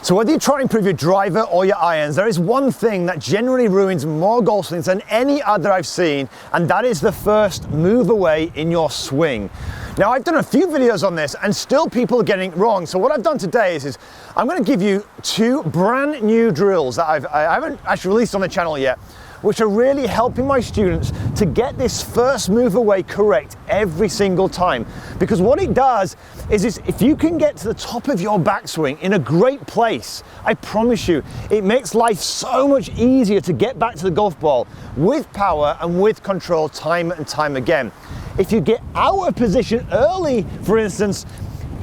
So whether you try and improve your driver or your irons, there is one thing that generally ruins more golf swings than any other I've seen, and that is the first move away in your swing. Now, I've done a few videos on this and still people are getting it wrong. So what I've done today is I'm going to give you two brand new drills that I haven't actually released on the channel yet, which are really helping my students to get this first move away correct every single time. Because what it does is if you can get to the top of your backswing in a great place, I promise you, it makes life so much easier to get back to the golf ball with power and with control time and time again. If you get out of position early, for instance,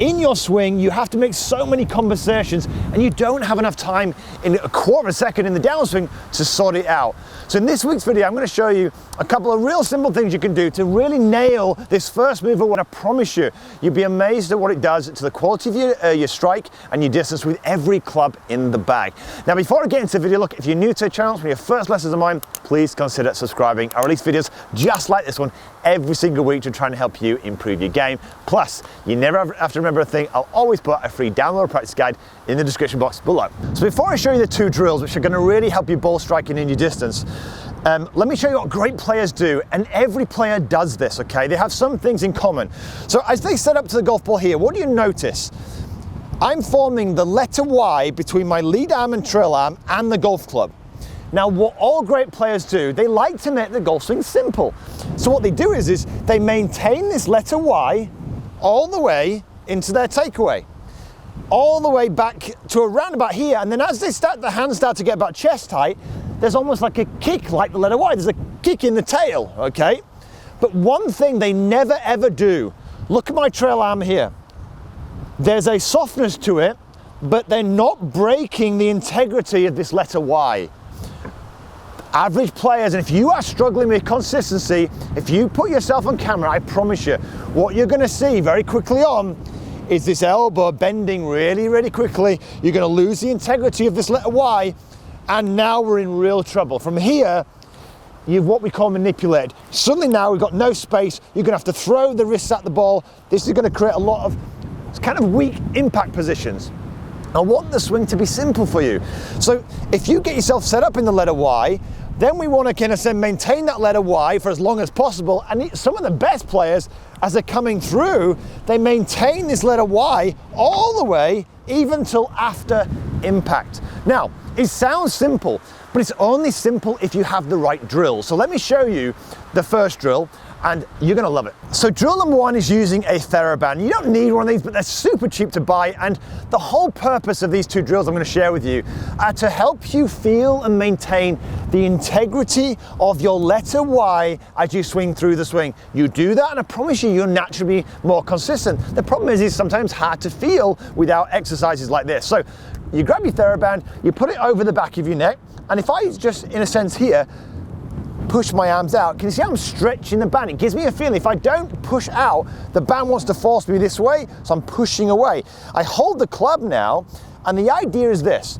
in your swing, you have to make so many conversations and you don't have enough time in a quarter of a second in the downswing to sort it out. So in this week's video, I'm going to show you a couple of real simple things you can do to really nail this first move away. I promise you, you'll be amazed at what it does to the quality of your strike and your distance with every club in the bag. Now, before I get into the video, look, if you're new to the channel, for your first lessons of mine, please consider subscribing. I release videos just like this one every single week to try and help you improve your game. Plus, you never have to remember a thing. I'll always put a free download practice guide in the description box below. So before I show you the two drills, which are going to really help you ball striking in your distance, let me show you what great players do, and every player does this, okay? They have some things in common. So as they set up to the golf ball here, what do you notice? I'm forming the letter Y between my lead arm and trail arm and the golf club. Now, what all great players do, they like to make the golf swing simple. So what they do is they maintain this letter Y all the way into their takeaway, all the way back to around about here, and then as the hands start to get about chest height, there's almost like a kick, like the letter Y. There's a kick in the tail, okay? But one thing they never ever do, look at my trail arm here. There's a softness to it, but they're not breaking the integrity of this letter Y. Average players, and if you are struggling with consistency, if you put yourself on camera, I promise you, what you're gonna see very quickly on is this elbow bending really, really quickly. You're gonna lose the integrity of this letter Y, and now we're in real trouble. From here, you've what we call manipulated. Suddenly now we've got no space. You're gonna have to throw the wrists at the ball. This is gonna create a lot of kind of weak impact positions. I want the swing to be simple for you. So if you get yourself set up in the letter Y, then we want to kind of say maintain that letter Y for as long as possible. And some of the best players, as they're coming through, they maintain this letter Y all the way, even till after impact. Now, it sounds simple, but it's only simple if you have the right drill. So let me show you the first drill, and you're gonna love it. So drill number one is using a TheraBand. You don't need one of these, but they're super cheap to buy. And the whole purpose of these two drills I'm gonna share with you are to help you feel and maintain the integrity of your letter Y as you swing through the swing. You do that, and I promise you, you'll naturally be more consistent. The problem is it's sometimes hard to feel without exercises like this. So you grab your TheraBand, you put it over the back of your neck, and if I just, in a sense here, push my arms out, can you see I'm stretching the band? It gives me a feeling if I don't push out, the band wants to force me this way, so I'm pushing away. I hold the club now, and the idea is this.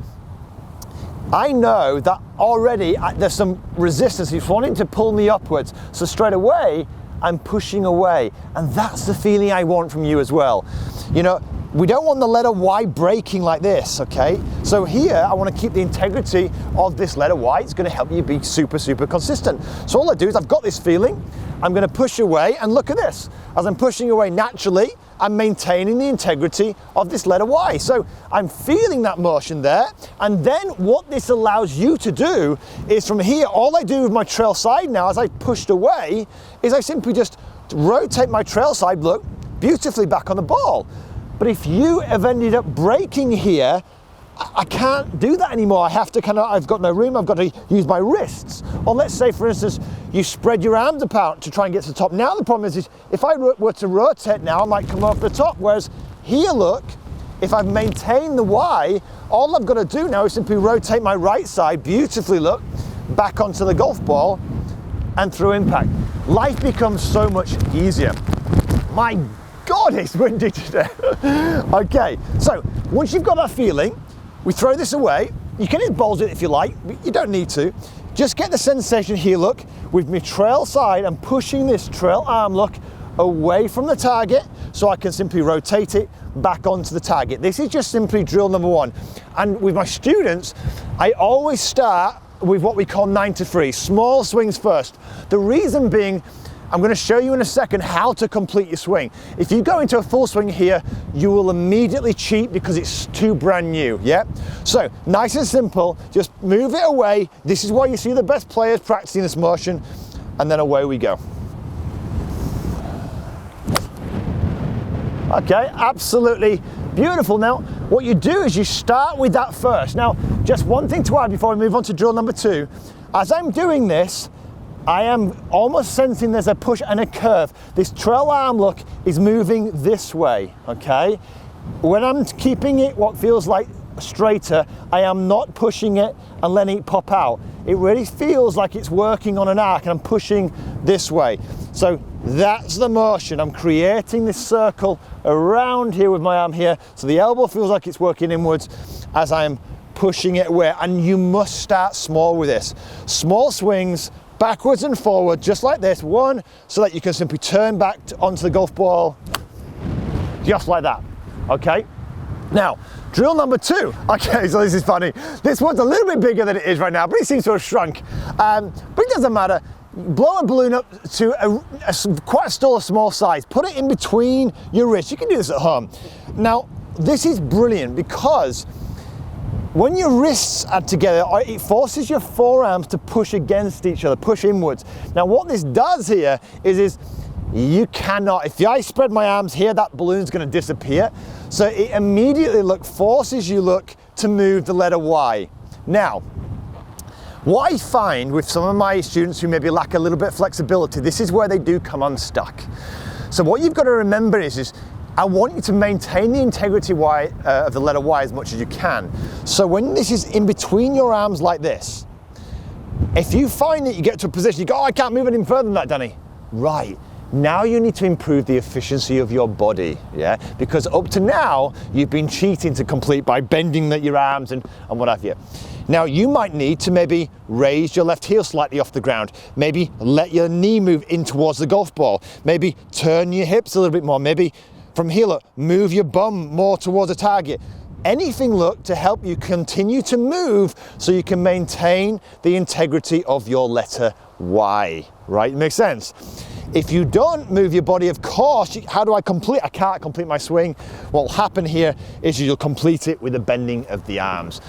I know that already there's some resistance. He's wanting to pull me upwards, so straight away, I'm pushing away, and that's the feeling I want from you as well. You know, we don't want the letter Y breaking like this, okay? So here, I want to keep the integrity of this letter Y. It's going to help you be super, super consistent. So all I do is I've got this feeling, I'm going to push away, and look at this. As I'm pushing away naturally, I'm maintaining the integrity of this letter Y. So I'm feeling that motion there, and then what this allows you to do is from here, all I do with my trail side now, as I pushed away, is I simply just rotate my trail side, look, beautifully back on the ball. But if you have ended up breaking here, I can't do that anymore. I have to I've got no room, I've got to use my wrists. Or let's say, for instance, you spread your arms apart to try and get to the top. Now the problem is if I were to rotate now, I might come off the top. Whereas here, look, if I've maintained the Y, all I've got to do now is simply rotate my right side beautifully, look, back onto the golf ball and through impact. Life becomes so much easier. My God, it's windy today. Okay, so once you've got that feeling, we throw this away. You can hit balls with it if you like, but you don't need to. Just get the sensation here, look, with my trail side, I'm pushing this trail arm, look, away from the target. so I can simply rotate it back onto the target. This is just simply drill number one. And with my students, I always start with what we call 9 to 3, small swings first. The reason being, I'm going to show you in a second how to complete your swing. If you go into a full swing here, you will immediately cheat because it's too brand new, yeah? So, nice and simple, just move it away. This is why you see the best players practicing this motion, and then away we go. Okay, absolutely beautiful. Now, what you do is you start with that first. Now, just one thing to add before we move on to drill number 2. As I'm doing this, I am almost sensing there's a push and a curve. This trail arm look is moving this way, okay? When I'm keeping it what feels like straighter, I am not pushing it and letting it pop out. It really feels like it's working on an arc and I'm pushing this way. So that's the motion. I'm creating this circle around here with my arm here. So the elbow feels like it's working inwards as I'm pushing it away. And you must start small with this. Small swings, backwards and forward, just like this. One, so that you can simply turn back onto the golf ball, just like that, okay? Now, drill number 2. Okay, so this is funny. This one's a little bit bigger than it is right now, but it seems to have shrunk. But it doesn't matter. Blow a balloon up to quite still a small size. Put it in between your wrists. You can do this at home. Now, this is brilliant because when your wrists are together, it forces your forearms to push against each other, push inwards. Now what this does here is you cannot, if I spread my arms here, that balloon's gonna disappear. So it immediately forces you to move the letter Y. Now, what I find with some of my students who maybe lack a little bit of flexibility, this is where they do come unstuck. So what you've got to remember is I want you to maintain the integrity of the letter Y as much as you can. So when this is in between your arms like this, if you find that you get to a position, you go, oh, I can't move any further than that, Danny. Right, now you need to improve the efficiency of your body, yeah? Because up to now, you've been cheating to complete by bending your arms and what have you. Now you might need to maybe raise your left heel slightly off the ground, maybe let your knee move in towards the golf ball, maybe turn your hips a little bit more, maybe from here, move your bum more towards the target. Anything, to help you continue to move so you can maintain the integrity of your letter Y, right? It makes sense. If you don't move your body, of course, how do I complete? I can't complete my swing. What will happen here is you'll complete it with the bending of the arms.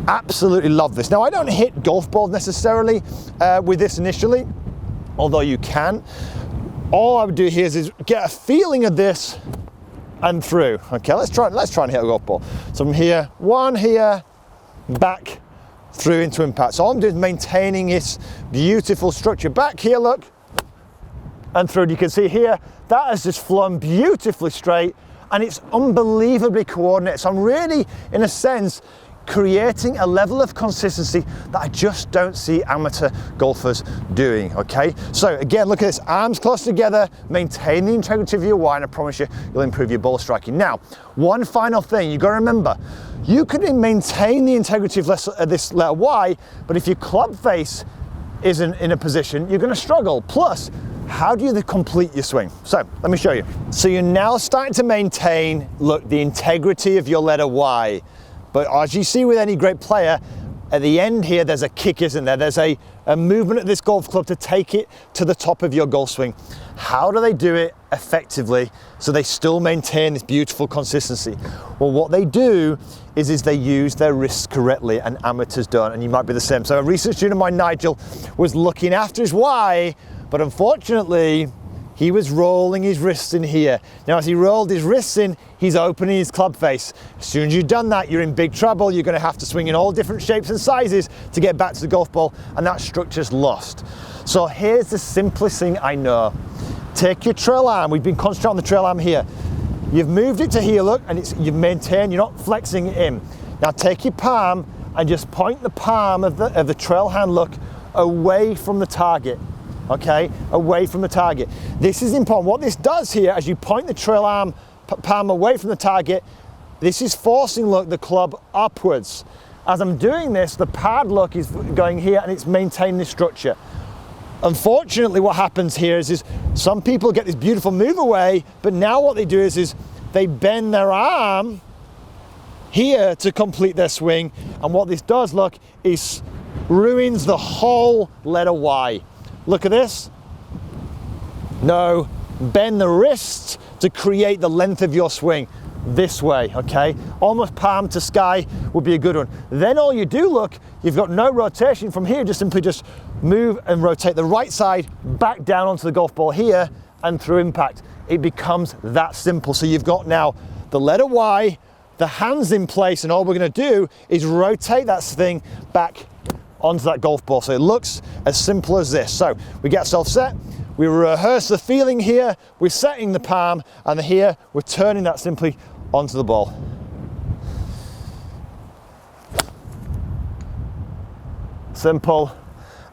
Absolutely love this. Now, I don't hit golf balls necessarily with this initially, although you can. All I would do here is get a feeling of this and through. Okay, let's try and hit a golf ball. So from here, one here, back, through into impact. So all I'm doing is maintaining this beautiful structure. Back here, look, and through. You can see here, that has just flown beautifully straight and it's unbelievably coordinated. So I'm really, in a sense, creating a level of consistency that I just don't see amateur golfers doing, okay? So again, look at this, arms close together, maintain the integrity of your Y, and I promise you'll improve your ball striking. Now, one final thing, you've got to remember, you can maintain the integrity of this letter Y, but if your club face isn't in a position, you're going to struggle. Plus, how do you complete your swing? So let me show you. So you're now starting to maintain, the integrity of your letter Y. But as you see with any great player, at the end here, there's a kick, isn't there? There's a movement at this golf club to take it to the top of your golf swing. How do they do it effectively so they still maintain this beautiful consistency? Well, what they do is they use their wrists correctly, and amateurs don't, and you might be the same. So a recent student of mine, Nigel, was looking after his Y, but unfortunately, he was rolling his wrists in here. Now, as he rolled his wrists in, he's opening his club face. As soon as you've done that, you're in big trouble. You're gonna have to swing in all different shapes and sizes to get back to the golf ball, and that structure's lost. So here's the simplest thing I know. Take your trail arm. We've been concentrating on the trail arm here. You've moved it to here, look, and you've maintained, you're not flexing it in. Now take your palm and just point the palm of the trail hand, look, away from the target. Okay, away from the target. This is important. What this does here, as you point the trail arm palm away from the target, this is forcing, the club upwards. As I'm doing this, the pad, is going here and it's maintaining the structure. Unfortunately, what happens here is some people get this beautiful move away, but now what they do is they bend their arm here to complete their swing, and what this does, look, is ruins the whole letter Y. Look at this. No, bend the wrists to create the length of your swing this way, okay? Almost palm to sky would be a good one. Then all you do, look, you've got no rotation from here, just simply just move and rotate the right side back down onto the golf ball here and through impact. It becomes that simple. So you've got now the letter Y, the hands in place, and all we're gonna do is rotate that thing back onto that golf ball. So it looks as simple as this. So we get ourselves set, we rehearse the feeling here, we're setting the palm, and here we're turning that simply onto the ball. Simple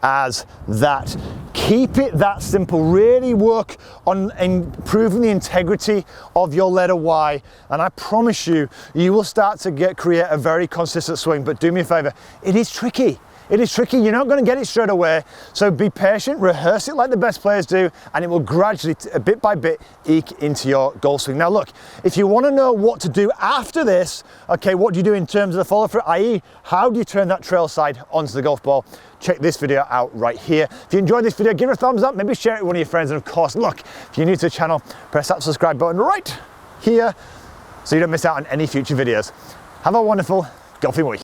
as that. Keep it that simple. Really work on improving the integrity of your letter Y, and I promise you, you will start to create a very consistent swing. But do me a favor, it is tricky. It is tricky, you're not going to get it straight away, so be patient, rehearse it like the best players do, and it will gradually, bit by bit, eke into your golf swing. Now look, if you want to know what to do after this, okay, what do you do in terms of the follow through, i.e. how do you turn that trail side onto the golf ball, check this video out right here. If you enjoyed this video, give it a thumbs up, maybe share it with one of your friends, and of course, look, if you're new to the channel, press that subscribe button right here so you don't miss out on any future videos. Have a wonderful golfing week.